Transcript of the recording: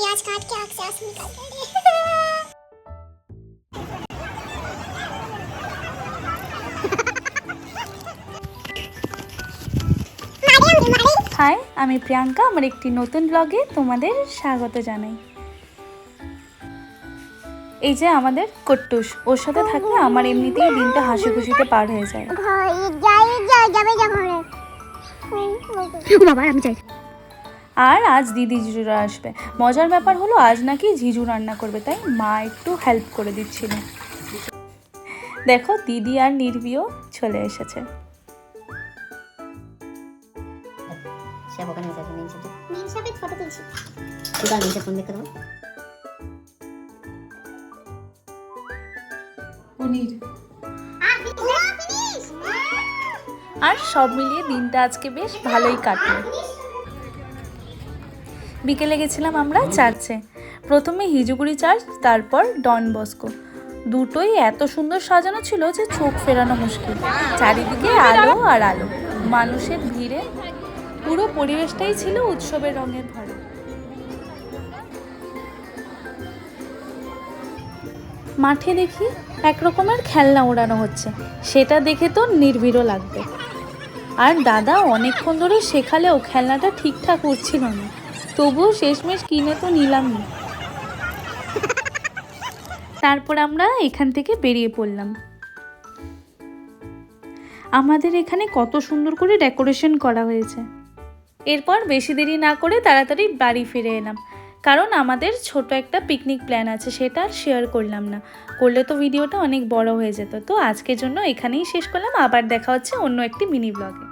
प्याज काट के आग से आंसू निकाल दे হাই, আমি প্রিয়াঙ্কা। আমার একটি নতুন ব্লগে তোমাদের স্বাগত জানাই। এই যে আমাদের কট্টুস, ওর সাথে থাকলে আমার এমনিতেই দিনটা হাসি খুশিতে পার হয়ে যায়। আর আজ দিদি জিজুরা আসবে। মজার ব্যাপার হলো আজ নাকি জিজু রান্না করবে, তাই মা একটু হেল্প করে দিচ্ছিল। দেখো দিদি আর নির্বিও চলে এসেছে। আর সব মিলিয়ে দিনটা আজকে বেশ ভালোই কাটলো। বিকেলে গেছিলাম আমরা চার্চে। প্রথমে হিজুগুড়ি চার্চ, তারপর ডন বস্কো। দুটোই এত সুন্দর সাজানো ছিল যে চোখ ফেরানো মুশকিল। চারিদিকে আলো আর আলো, মানুষের ভিড়ে পুরো পরিবেশটাই ছিল উৎসবের রঙের ভরা। মাঠে দেখি এক রকমের খেলনা ওড়ানো হচ্ছে, সেটা দেখে তো নির্ভীড় লাগবে। আর দাদা অনেকক্ষণ ধরে শেখালেও খেলনাটা ঠিকঠাক উঠছিল না, তবুও শেষমেশ কিনে তো নিলামই। তারপর আমরা এখান থেকে বেরিয়ে পড়লাম। আমাদের এখানে কত সুন্দর করে ডেকোরেশন করা হয়েছে। এরপর বেশি দেরি না করে তাড়াতাড়ি বাড়ি ফিরে এলাম, কারণ আমাদের ছোট একটা পিকনিক প্ল্যান আছে, সেটা আর শেয়ার করলাম না, করলে তো ভিডিওটা অনেক বড় হয়ে যেত। তো আজকের জন্য এখানেই শেষ করলাম। আবার দেখা হচ্ছে অন্য একটি মিনি ব্লগে।